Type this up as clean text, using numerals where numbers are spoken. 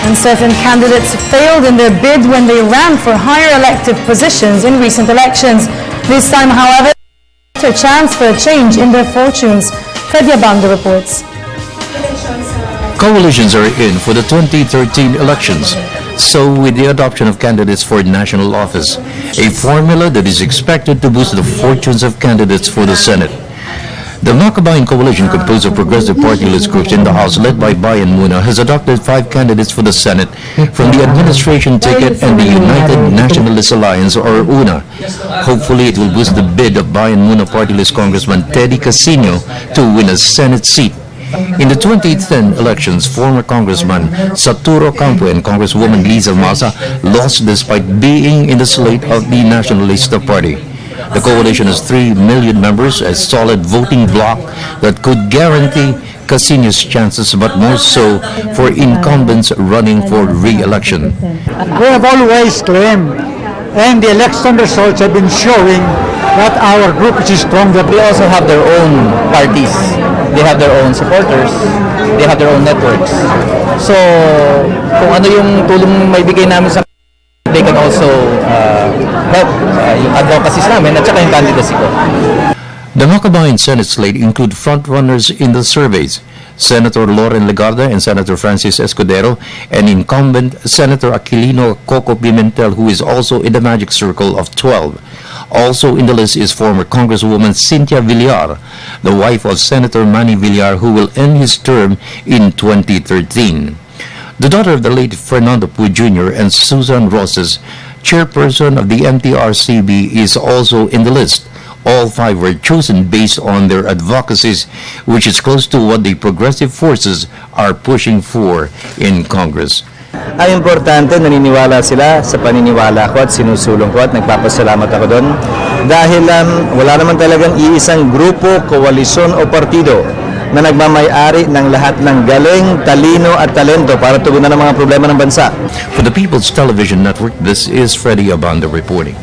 And certain candidates failed in their bid when they ran for higher elective positions in recent elections. This time, however, a chance for a change in their fortunes. Freddy Abando reports. Coalitions are in for the 2013 elections. So with the adoption of candidates for national office, a formula that is expected to boost the fortunes of candidates for the Senate. The Makabayan Coalition, composed of progressive party-list groups in the House led by Bayan Muna, has adopted 5 candidates for the Senate from the administration ticket and the United Nationalist Alliance, or UNA. Hopefully, it will boost the bid of Bayan Muna party-list Congressman Teddy Casino to win a Senate seat. In the 2010 elections, former Congressman Saturo Campo and Congresswoman Liza Masa lost despite being in the slate of the Nationalista Party. The coalition has 3 million members, a solid voting bloc that could guarantee Casino's chances, but more so for incumbents running for re-election. We have always claimed, and the election results have been showing that our group is stronger. They also have their own parties. They have their own supporters. They have their own networks. So, kung ano yung tulong may bigay namin sa they can also help yung advocacies namin at saka yung candidacy ko. The Makabayan Senate slate include frontrunners in the surveys, Senator Loren Legarda and Senator Francis Escudero, and incumbent Senator Aquilino Coco Pimentel, who is also in the magic circle of 12. Also in the list is former Congresswoman Cynthia Villar, the wife of Senator Manny Villar, who will end his term in 2013. The daughter of the late Fernando Pu Jr. and Susan Rosas, chairperson of the MTRCB, is also in the list. All 5 were chosen based on their advocacies, which is close to what the progressive forces are pushing for in Congress. Ang importante, naniniwala sila sa paniniwala ko at sinusulong ko at nagpapasalamat ako doon dahil wala naman talagang iisang grupo, koalisyon o partido na nagmamay-ari ng lahat ng galing, talino at talento para tugunan ang mga problema ng bansa. For the People's Television Network, this is Freddy Abando reporting.